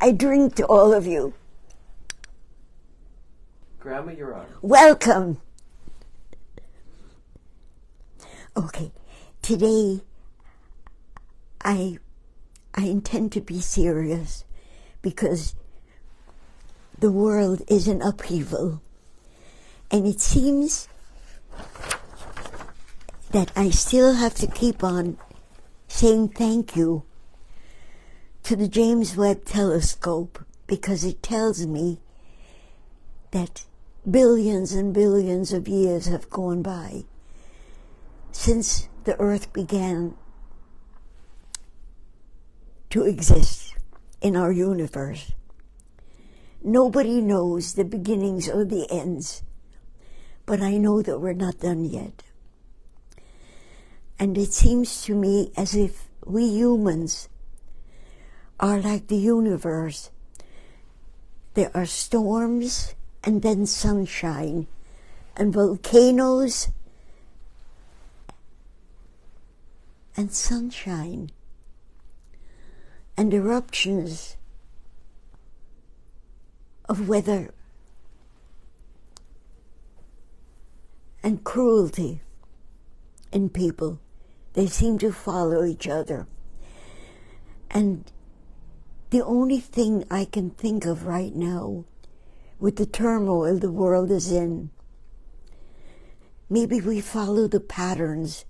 I drink to all of you. Grandma, you're on. Welcome. Okay, today I intend to be serious because the world is in upheaval, and it seems that I still have to keep on saying thank you to the James Webb Telescope, because it tells me that billions and billions of years have gone by since the Earth began to exist in our universe. Nobody knows the beginnings or the ends, but I know that we're not done yet. And it seems to me as if we humans are like the universe. There are storms and then sunshine, and volcanoes and sunshine, and eruptions of weather and cruelty in people. They seem to follow each other. And the only thing I can think of right now, with the turmoil the world is in, maybe we follow the patterns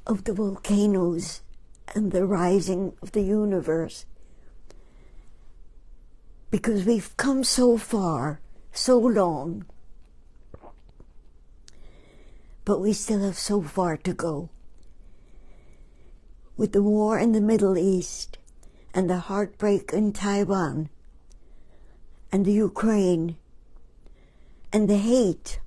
of the volcanoes and the rising of the universe, because we've come so far, so long, but we still have so far to go. With the war in the Middle East, and the heartbreak in Taiwan, and the Ukraine, and the hate,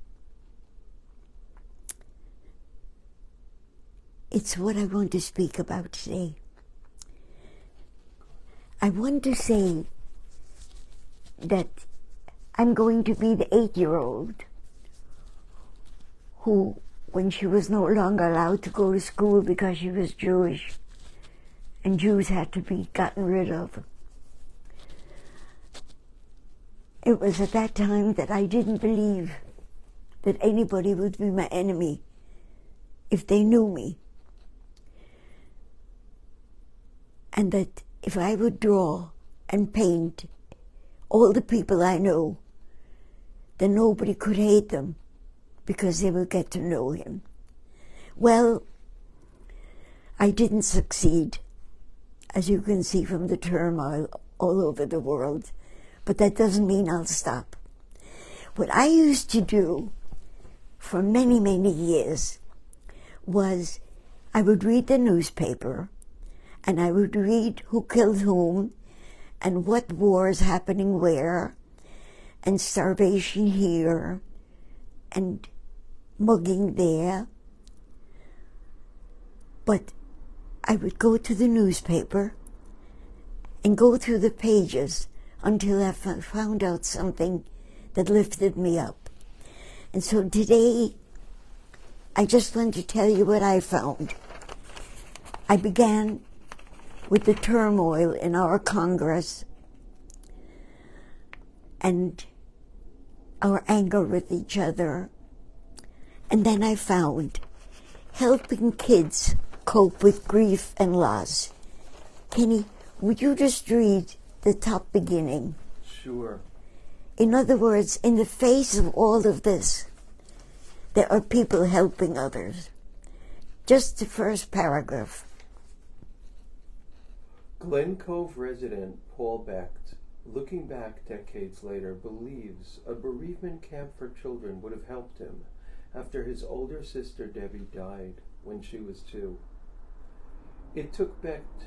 it's what I want to speak about today. I want to say that I'm going to be the 8-year-old who, when she was no longer allowed to go to school because she was Jewish, and Jews had to be gotten rid of. It was at that time that I didn't believe that anybody would be my enemy if they knew me. And that if I would draw and paint all the people I know, then nobody could hate them because they would get to know him. Well, I didn't succeed, as you can see from the turmoil all over the world, but that doesn't mean I'll stop. What I used to do for many, many years was I would read the newspaper, and I would read who killed whom, and what war is happening where, and starvation here, and mugging there. But I would go to the newspaper and go through the pages until I found out something that lifted me up. And so today, I just want to tell you what I found. I began with the turmoil in our Congress and our anger with each other. And then I found helping kids cope with grief and loss. Kenny, would you just read the top beginning? Sure. In other words, in the face of all of this, there are people helping others. Just the first paragraph. Glen Cove resident Paul Becht, looking back decades later, believes a bereavement camp for children would have helped him after his older sister Debbie died when she was 2. It took Becht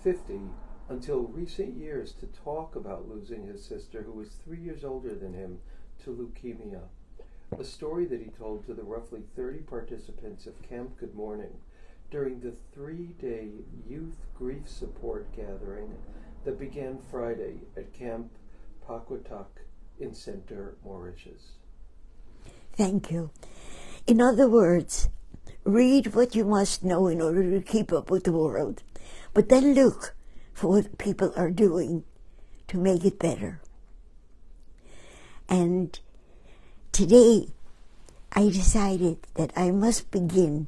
50 until recent years to talk about losing his sister, who was 3 years older than him, to leukemia, a story that he told to the roughly 30 participants of Camp Good Morning during the 3-day youth grief support gathering that began Friday at Camp Paquatuck in Center, Mauritius. Thank you. In other words, read what you must know in order to keep up with the world. But then look for what people are doing to make it better. And today I decided that I must begin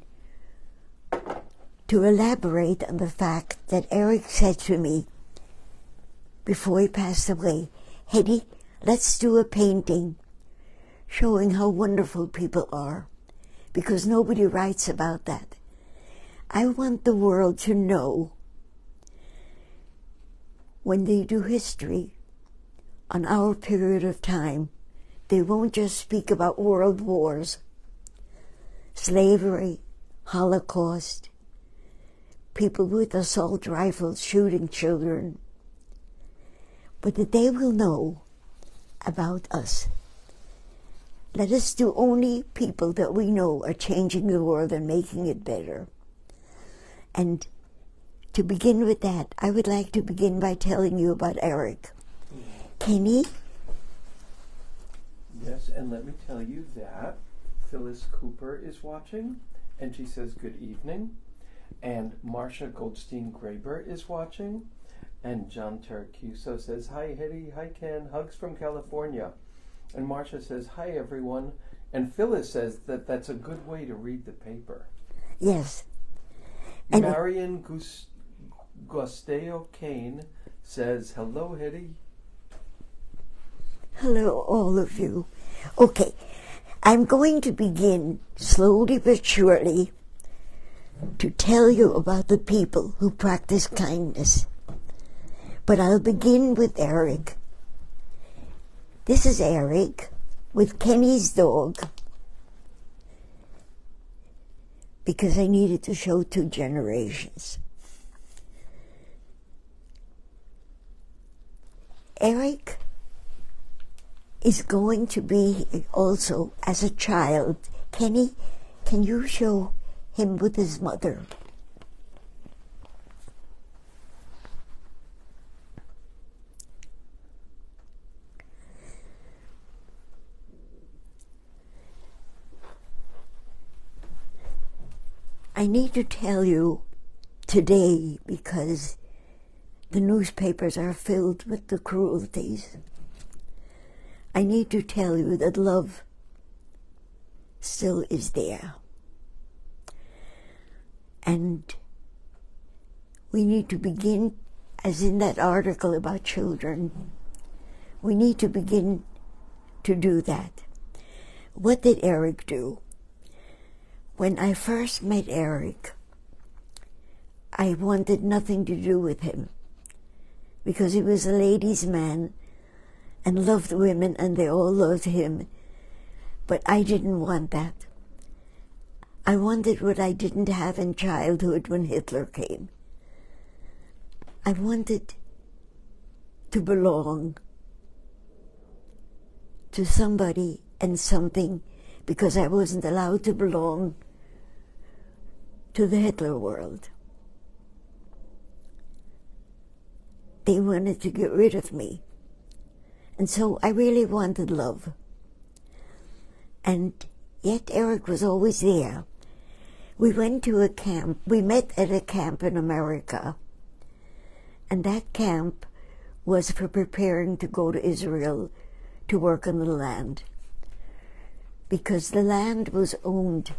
to elaborate on the fact that Eric said to me before he passed away, "Hetty, let's do a painting showing how wonderful people are," because nobody writes about that. I want the world to know, when they do history on our period of time, they won't just speak about world wars, slavery, Holocaust, people with assault rifles shooting children, but that they will know about us. Let us do only people that we know are changing the world and making it better. And to begin with that, I would like to begin by telling you about Eric. Kenny? Yes, and let me tell you that Phyllis Cooper is watching, and she says good evening. And Marcia Goldstein-Graber is watching, and John Taracuso says, "Hi, Hetty. Hi, Ken. Hugs from California." And Marcia says, "Hi, everyone." And Phyllis says that that's a good way to read the paper. Yes. And Marion Gosteo Kane says, "Hello, Hetty." Hello, all of you. Okay, I'm going to begin slowly but surely to tell you about the people who practice kindness. But I'll begin with Eric. This is Eric with Kenny's dog, because I needed to show two generations. Eric is going to be also as a child. Kenny, can you show him with his mother? I need to tell you today, because the newspapers are filled with the cruelties, I need to tell you that love still is there. And we need to begin, as in that article about children, we need to begin to do that. What did Eric do? When I first met Eric, I wanted nothing to do with him, because he was a ladies' man and loved women, and they all loved him. But I didn't want that. I wanted what I didn't have in childhood when Hitler came. I wanted to belong to somebody and something, because I wasn't allowed to belong to the Hitler world. They wanted to get rid of me. And so I really wanted love. And yet Eric was always there. We went to a camp. We met at a camp in America. And that camp was for preparing to go to Israel to work on the land, because the land was owned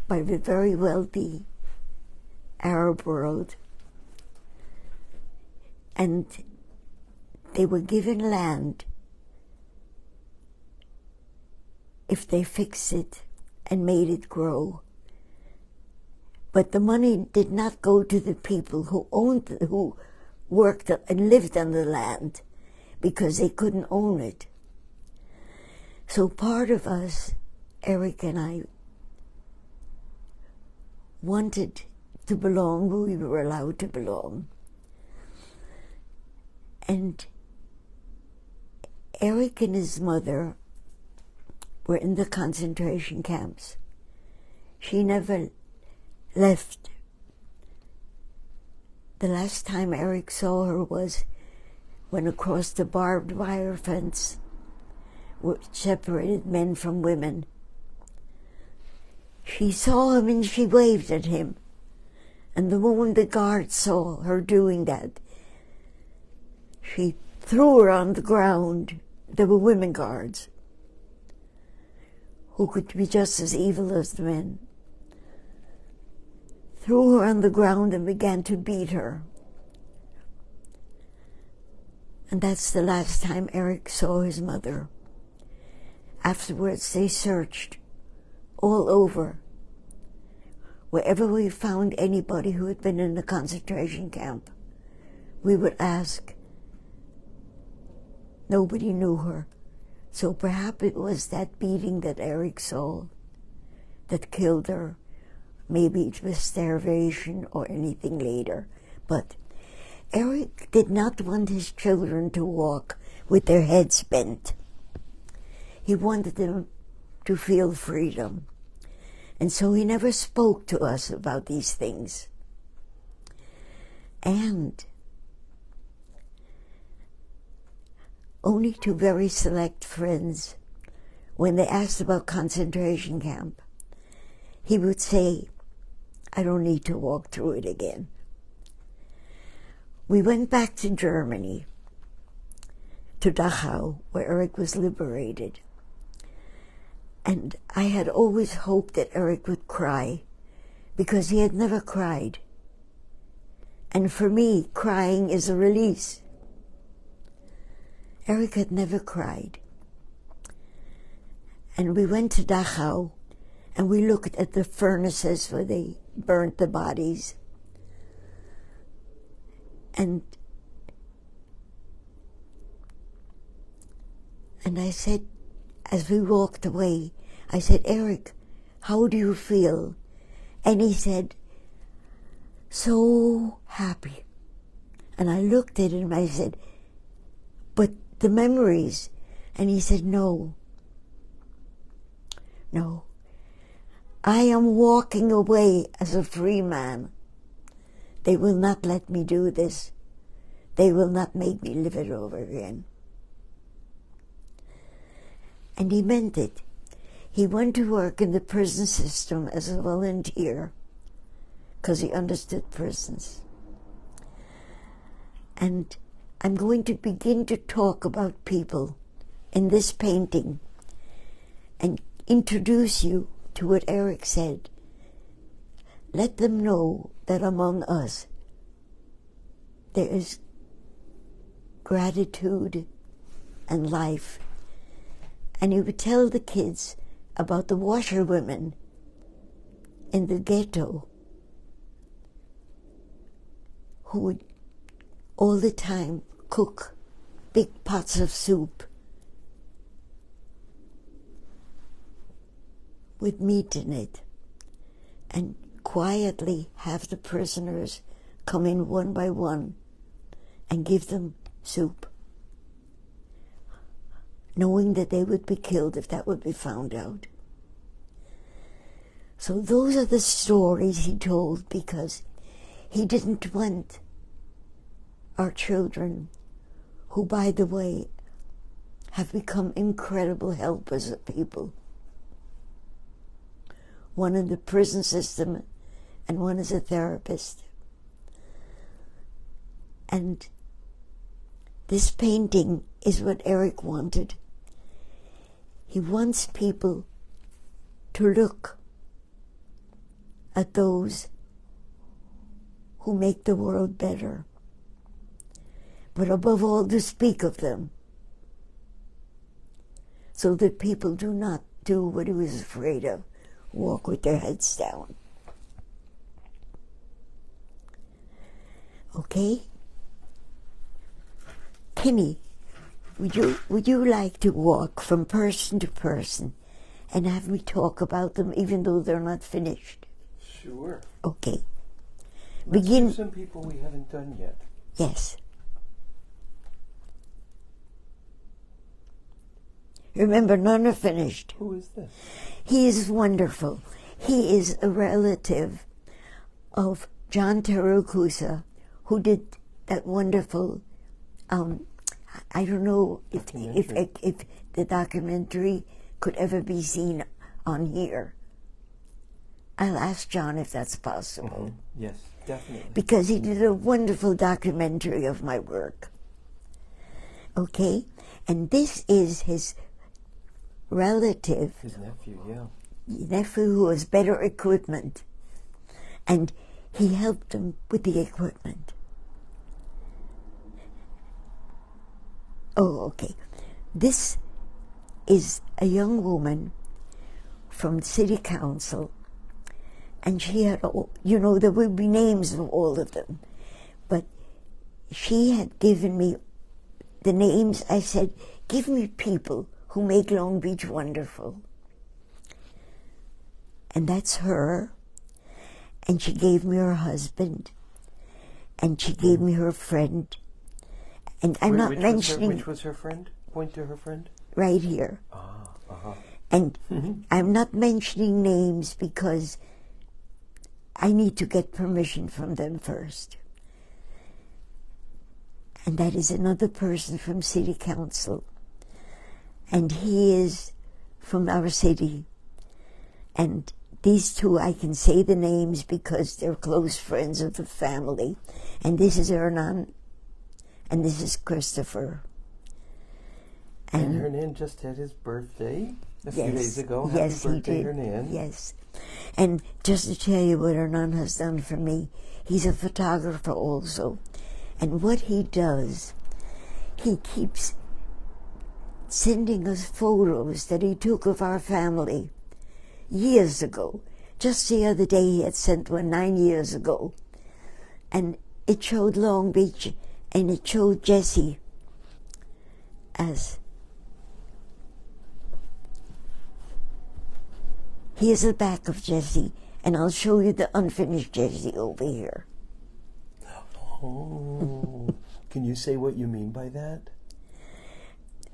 by the very wealthy Arab world, and they were given land if they fixed it and made it grow. But the money did not go to the people who who worked and lived on the land, because they couldn't own it. So part of us, Eric and I, wanted to belong where we were allowed to belong. And Eric and his mother were in the concentration camps. She never left. The last time Eric saw her was when across the barbed wire fence which separated men from women. She saw him and she waved at him. And the moment the guards saw her doing that, she threw her on the ground. There were women guards who could be just as evil as the men. Threw her on the ground and began to beat her. And that's the last time Eric saw his mother. Afterwards, they searched all over. Wherever we found anybody who had been in a concentration camp, we would ask. Nobody knew her. So perhaps it was that beating that Eric saw that killed her. Maybe it was starvation or anything later. But Eric did not want his children to walk with their heads bent. He wanted them to feel freedom. And so he never spoke to us about these things. And only to very select friends, when they asked about concentration camp, he would say, I don't need to walk through it again. We went back to Germany, to Dachau, where Eric was liberated. And I had always hoped that Eric would cry, because he had never cried. And for me, crying is a release. Eric had never cried. And we went to Dachau, and we looked at the furnaces where they burnt the bodies. And I said, as we walked away, I said, Eric, how do you feel? And he said, so happy. And I looked at him and I said, but the memories. And he said, no. I am walking away as a free man. They will not let me do this. They will not make me live it over again. And he meant it. He went to work in the prison system as a volunteer because he understood prisons. And I'm going to begin to talk about people in this painting and introduce you to what Eric said. Let them know that among us there is gratitude and life. And he would tell the kids about the washerwomen in the ghetto who would all the time cook big pots of soup with meat in it and quietly have the prisoners come in one by one and give them soup, knowing that they would be killed if that would be found out. So those are the stories he told because he didn't want our children, who, by the way, have become incredible helpers of people. One in the prison system and one is a therapist. And this painting is what Eric wanted. He wants people to look at those who make the world better, but above all to speak of them so that people do not do what he was afraid of, walk with their heads down. Okay? Kenny, would you like to walk from person to person and have me talk about them even though they're not finished? Sure. Okay. Let's do some people we haven't done yet. Yes. Remember, none are finished. Who is this? He is wonderful. He is a relative of John Teracusa, who did that wonderful, I don't know if the documentary could ever be seen on here. I'll ask John if that's possible. Yes, definitely. Because he did a wonderful documentary of my work. Okay? And this is his relative, His nephew, yeah. nephew, who has better equipment. And he helped him with the equipment. Oh, okay. This is a young woman from city council, and she had, there would be names of all of them, but she had given me the names. I said, give me people who make Long Beach wonderful. And that's her. And she gave me her husband. And she gave me her friend. And I'm not mentioning... Which was her friend? Point to her friend. Right here. Ah, uh-huh. And I'm not mentioning names because I need to get permission from them first. And that is another person from City Council. And he is from our city. And these two, I can say the names because they're close friends of the family. And this is Hernan, and this is Christopher. And Hernan just had his birthday a few days ago. Yes, Happy birthday, he did. Hernan. Yes. And just to tell you what Hernan has done for me, he's a photographer also. And what he does, he keeps sending us photos that he took of our family years ago. Just the other day he had sent one 9 years ago. And it showed Long Beach, and it showed Jesse as... Here's the back of Jesse, and I'll show you the unfinished Jesse over here. Oh, can you say what you mean by that?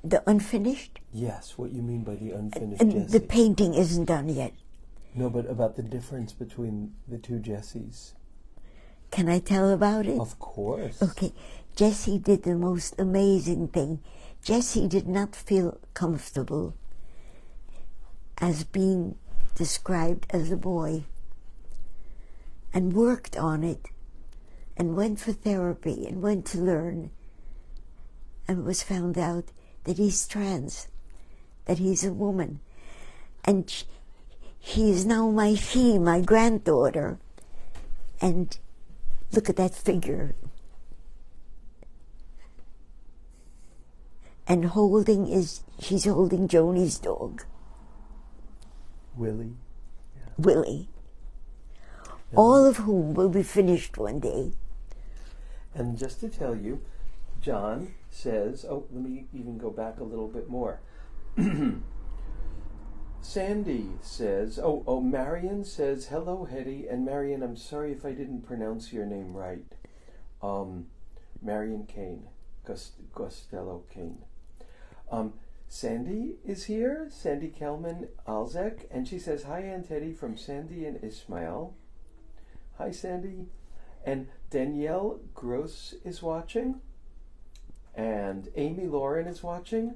The unfinished? Yes, what you mean by the unfinished And Jesse. the painting isn't done yet. No, but about the difference between the two Jessies. Can I tell about it? Of course. Okay, Jesse did the most amazing thing. Jesse did not feel comfortable as being described as a boy, and worked on it, and went for therapy, and went to learn, and was found out that he's trans, that he's a woman. And she is now my granddaughter. And look at that figure. And she's holding Joni's dog. Willie. Yeah. Willie. All of whom will be finished one day. And just to tell you, John says, let me even go back a little bit more. Sandy says, Marion says, hello, Hetty. And Marion, I'm sorry if I didn't pronounce your name right. Marion Kane, Costello Kane. Sandy is here, Sandy Kelman Alzek, and she says, hi, Aunt Hetty, from Sandy and Ismail. Hi, Sandy. And Danielle Gross is watching. And Amy Lauren is watching.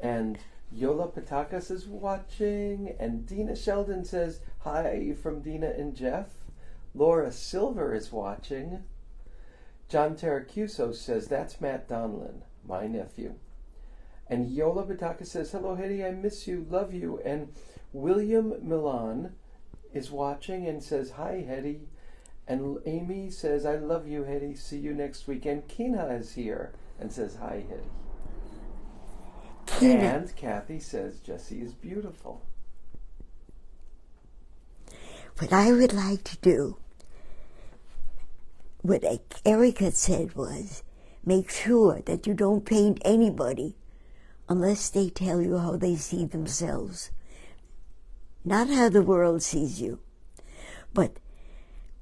And Yola Patakas is watching. And Dina Sheldon says, hi from Dina and Jeff. Laura Silver is watching. John Taracuso says, that's Matt Donlin, my nephew. And Yola Patakas says, hello, Hetty, I miss you, love you. And William Milan is watching and says, hi, Hetty. And Amy says, I love you, Hetty. See you next week. And Kina is here and says, hi, Hetty. Kina. And Kathy says, Jessie is beautiful. What I would like to do, what Eric had said was, make sure that you don't paint anybody unless they tell you how they see themselves. Not how the world sees you. But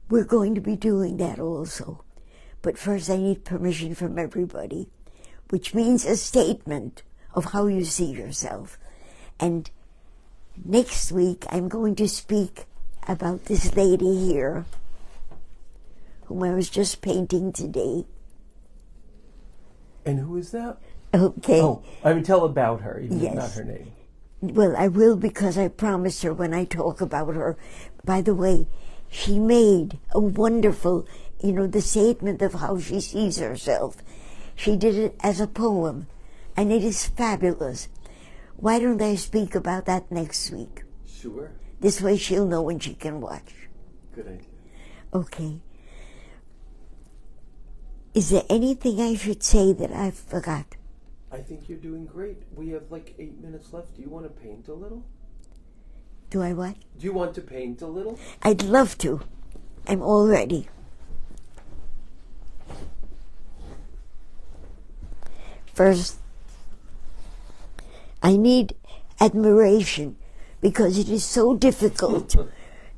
we're going to be doing that also. But first I need permission from everybody, which means a statement of how you see yourself. And next week I'm going to speak about this lady here, whom I was just painting today. And who is that? Okay. Oh, I would tell about her, even yes. if not her name. Well, I will, because I promised her when I talk about her. By the way, she made a wonderful, the statement of how she sees herself. She did it as a poem. And it is fabulous. Why don't I speak about that next week? Sure. This way she'll know when she can watch. Good idea. Okay. Is there anything I should say that I forgot? I think you're doing great. We have like 8 minutes left. Do you want to paint a little? Do I what? Do you want to paint a little? I'd love to. I'm all ready. First, I need admiration because it is so difficult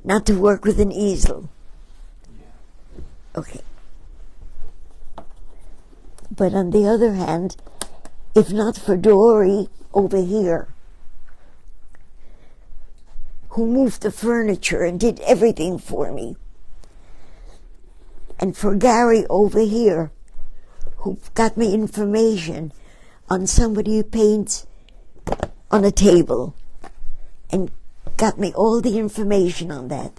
not to work with an easel. Okay. But on the other hand, if not for Dory over here, who moved the furniture and did everything for me, and for Gary over here, who got me information on somebody who paints on a table, and got me all the information on that,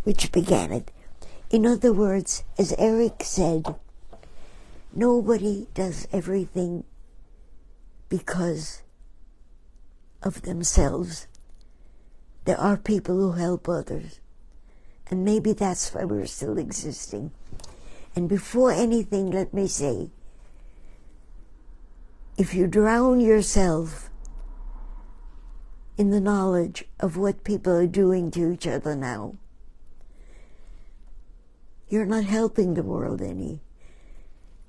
which began it. In other words, as Eric said, nobody does everything because of themselves. There are people who help others. And maybe that's why we're still existing. And before anything, let me say, if you drown yourself in the knowledge of what people are doing to each other now, you're not helping the world any.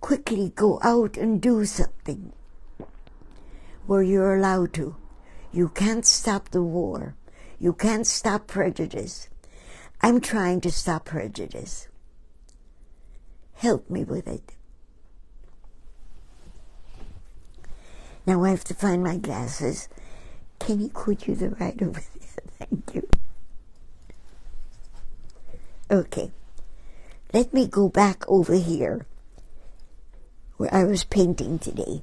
Quickly go out and do something where you're allowed to. You can't stop the war. You can't stop prejudice. I'm trying to stop prejudice. Help me with it. Now I have to find my glasses. Could you the right over there? Thank you. Okay. Let me go back over here where I was painting today.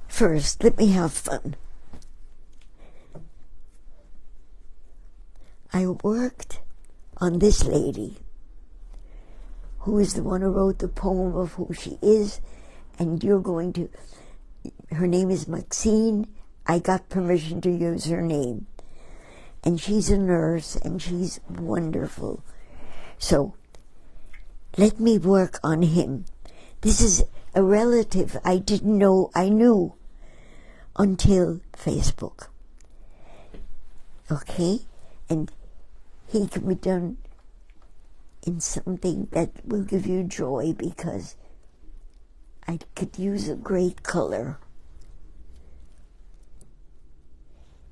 First, let me have fun. I worked on this lady, who is the one who wrote the poem of who she is, and her name is Maxine. I got permission to use her name. And she's a nurse, and she's wonderful. So, let me work on him. This is a relative I didn't know I knew until Facebook. Okay? And he can be done in something that will give you joy, because I could use a great color.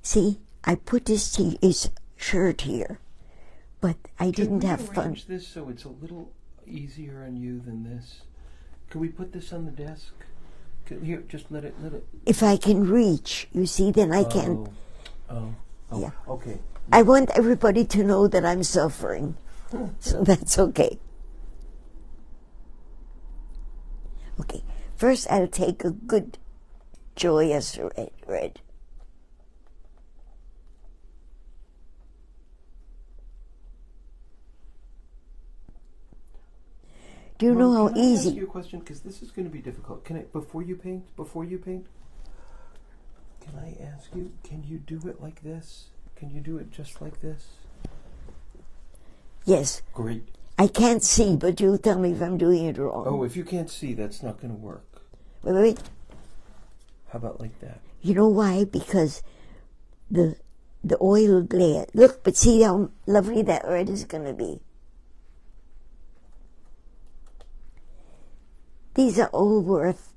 See, I put his shirt here, but I didn't have fun. Can we arrange this so it's a little easier on you than this? Can we put this on the desk? Here, just let it. If I can reach, you see, then I can. Oh. Yeah. Okay. I want everybody to know that I'm suffering, so that's okay. Okay, first I'll take a good, joyous red. Do you know how easy? Can I ask you a question? Because this is going to be difficult. Can I, before you paint, can I ask you, can you do it like this? Can you do it just like this? Yes. Great. I can't see, but you'll tell me if I'm doing it wrong. Oh, if you can't see, that's not going to work. Wait. How about like that? You know why? Because the oil glare. Look, but see how lovely that red is going to be. These are all worth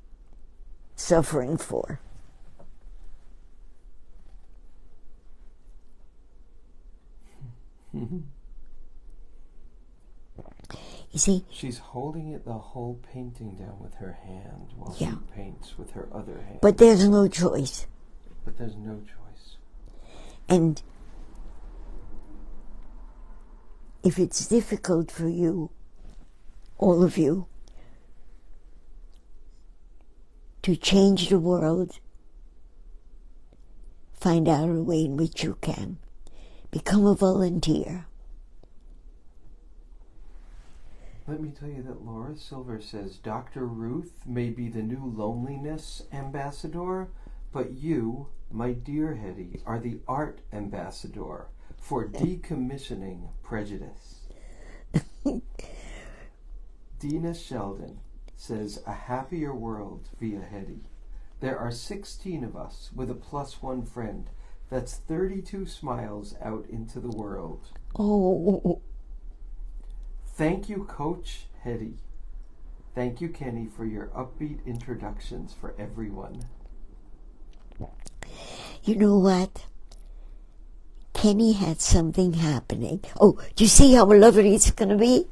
suffering for. You see? She's holding it the whole painting down with her hand while she paints with her other hand. But there's no choice. But there's no choice. And if it's difficult for you, all of you, to change the world, find out a way in which you can. Become a volunteer. Let me tell you that Laura Silver says Dr. Ruth may be the new loneliness ambassador, but you, my dear Hetty, are the art ambassador for decommissioning prejudice. Dina Sheldon says a happier world via Hetty. There are 16 of us with a +1 friend. That's 32 smiles out into the world. Oh, Thank you, Coach Hetty. Thank you, Kenny, for your upbeat introductions for everyone. you know what? Kenny had something happening. Oh, do you see how lovely it's going to be?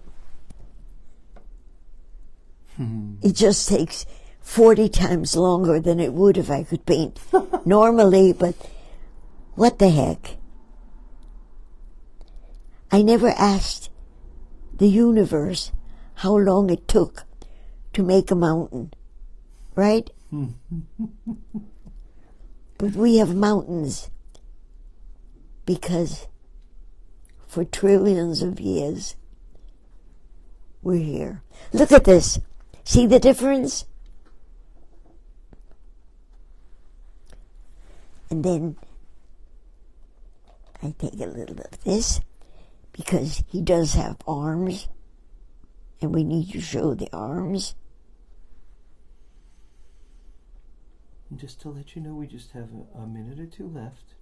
It just takes 40 times longer than it would if I could paint normally, but what the heck? I never asked the universe how long it took to make a mountain, right? But we have mountains because for trillions of years we're here. Look at this. See the difference? And then I take a little bit of this because he does have arms and we need to show the arms. And just to let you know, we just have a minute or two left.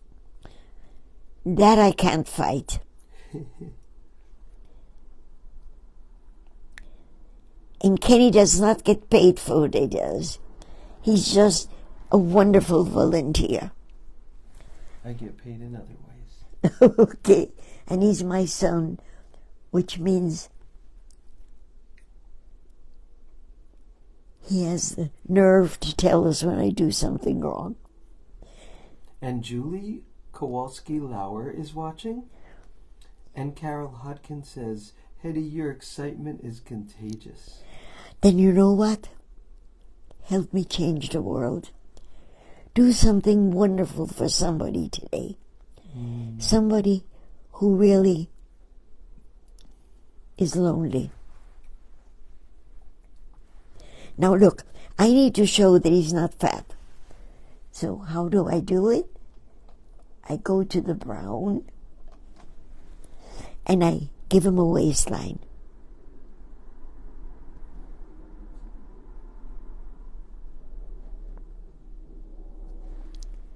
That I can't fight. And Kenny does not get paid for what he does. He's just a wonderful volunteer. I get paid in other ways. Okay, and he's my son, which means he has the nerve to tell us when I do something wrong. And Julie Kowalski-Lauer is watching. And Carol Hodkin says, Hetty, your excitement is contagious. Then you know what? Help me change the world. Do something wonderful for somebody today. Somebody who really is lonely. Now look, I need to show that he's not fat. So how do I do it? I go to the brown and I give him a waistline.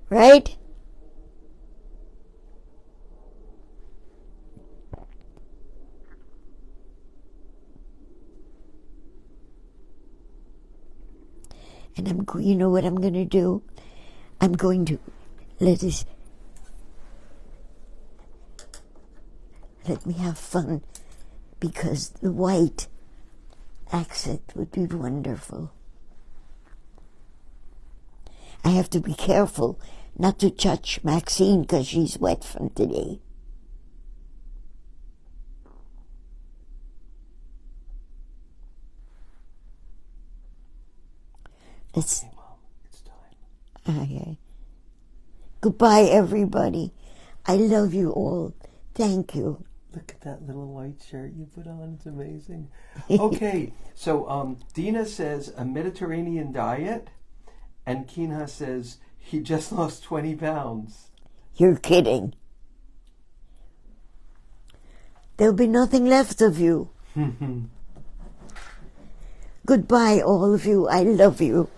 Right? And you know what I'm going to do? I'm going to let me have fun because the white accent would be wonderful. I have to be careful not to touch Maxine because she's wet from today. Okay, Mom, it's time. Okay. Goodbye, everybody. I love you all. Thank you. Look at that little white shirt you put on. It's amazing. Okay, so Dina says a Mediterranean diet, and Kinha says he just lost 20 pounds. You're kidding. There'll be nothing left of you. Goodbye, all of you. I love you.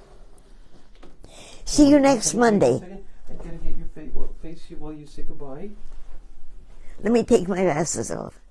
See you next Monday. I gotta get your face while you say goodbye. Let me take my glasses off.